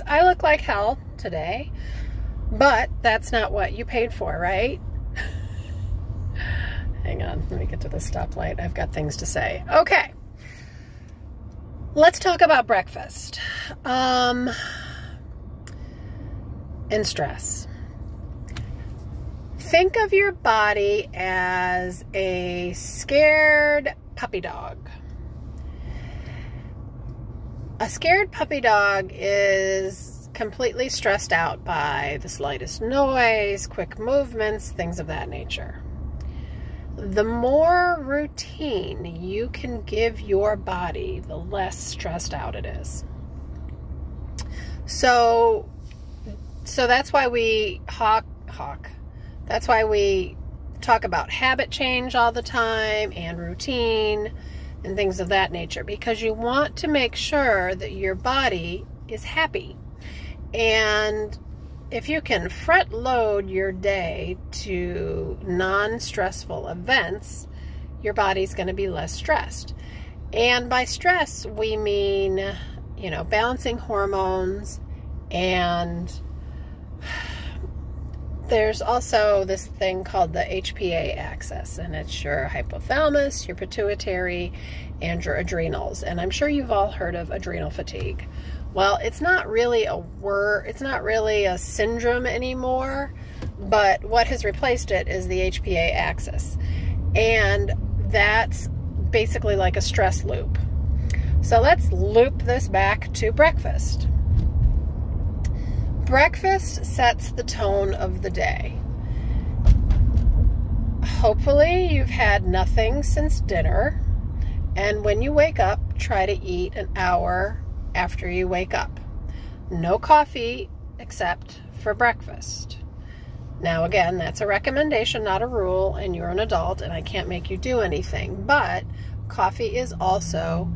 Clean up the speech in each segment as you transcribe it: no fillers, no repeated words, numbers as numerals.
I look like hell today, but that's not what you paid for, right? Hang on, let me get to the stoplight. I've got things to say. Okay, let's talk about breakfast and stress. Think of your body as a scared puppy dog. A scared puppy dog is completely stressed out by the slightest noise, quick movements, things of that nature. The more routine you can give your body, the less stressed out it is. So that's why we that's why we talk about habit change all the time and routine and things of that nature, because you want to make sure that your body is happy. And if you can front load your day to non-stressful events, your body's going to be less stressed. And by stress, we mean, you know, balancing hormones, and there's also this thing called the HPA axis, and it's your hypothalamus, your pituitary, and your adrenals. And I'm sure you've all heard of adrenal fatigue. Well, it's not really a word, it's not really a syndrome anymore, but what has replaced it is the HPA axis. And that's basically like a stress loop. So let's loop this back to breakfast. Breakfast sets the tone of the day. Hopefully you've had nothing since dinner, and when you wake up, try to eat an hour after you wake up. No coffee except for breakfast. Now again, that's a recommendation, not a rule, and you're an adult and I can't make you do anything, but coffee is also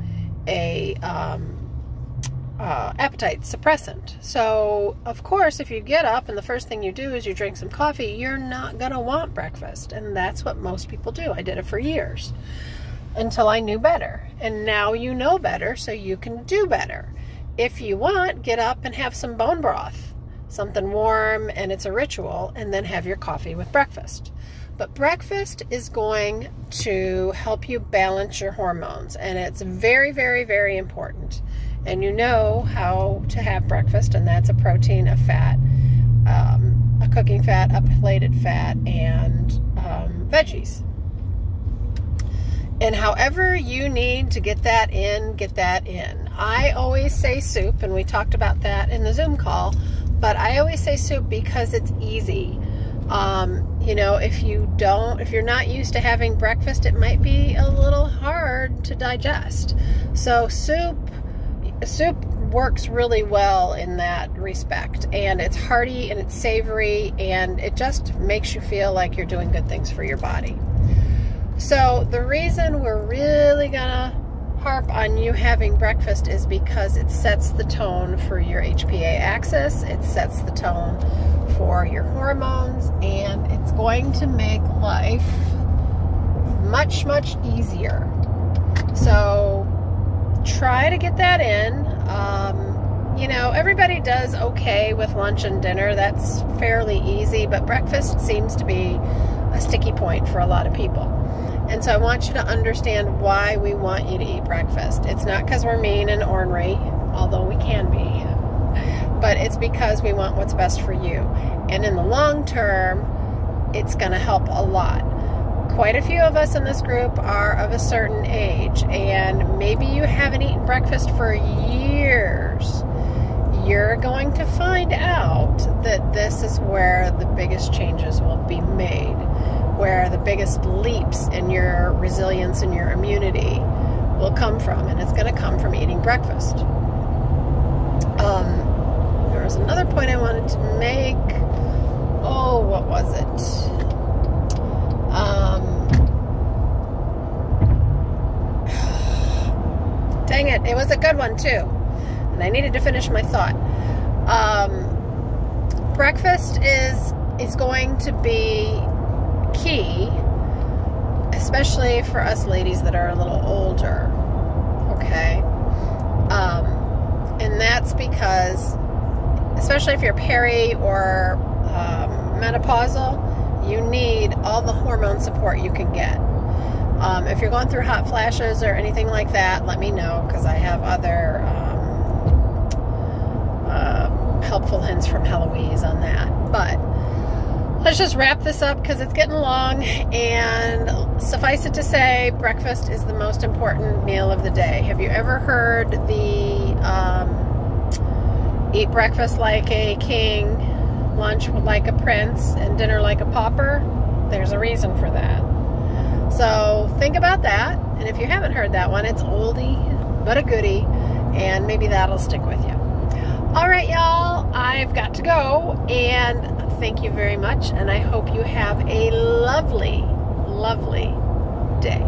a appetite suppressant. So of course, if you get up and the first thing you do is you drink some coffee, you're not gonna want breakfast. And that's what most people do. I did it for years until I knew better. And now you know better, so you can do better. If you want, get up and have some bone broth, something warm, and it's a ritual, and then have your coffee with breakfast. But breakfast is going to help you balance your hormones, and it's very, very, very important. And you know how to have breakfast, and that's a protein, a fat, a cooking fat, a plated fat, and veggies. And however you need to get that in, get that in. I always say soup, and we talked about that in the Zoom call, but I always say soup because it's easy. You know, if you're not used to having breakfast, it might be a little hard to digest. So soup works really well in that respect, and it's hearty and it's savory, and it just makes you feel like you're doing good things for your body. So the reason we're really gonna harp on you having breakfast is because it sets the tone for your HPA axis, it sets the tone for your hormones, and it's going to make life much, much easier. So try to get that in. You know, everybody does okay with lunch and dinner. That's fairly easy, but breakfast seems to be a sticky point for a lot of people. And so I want you to understand why we want you to eat breakfast. It's not because we're mean and ornery, although we can be, but it's because we want what's best for you. And in the long term, it's going to help a lot. Quite a few of us in this group are of a certain age, and maybe you haven't eaten breakfast for years. You're going to find out that this is where the biggest changes will be made, where the biggest leaps in your resilience and your immunity will come from, and it's going to come from eating breakfast. There was another point I wanted to make. Oh, what was it? Dang it, it was a good one too, and I needed to finish my thought. Breakfast is going to be key, especially for us ladies that are a little older, okay? And that's because especially if you're peri or menopausal, you need all the hormone support you can get. If you're going through hot flashes or anything like that, let me know, because I have other helpful hints from Heloise on that. But let's just wrap this up because it's getting long, and suffice it to say, breakfast is the most important meal of the day. Have you ever heard the eat breakfast like a king, lunch like a prince, and dinner like a pauper? There's a reason for that. So think about that, and if you haven't heard that one, it's oldie but a goodie, and maybe that'll stick with you. All right, y'all, I've got to go, and thank you very much, and I hope you have a lovely, lovely day.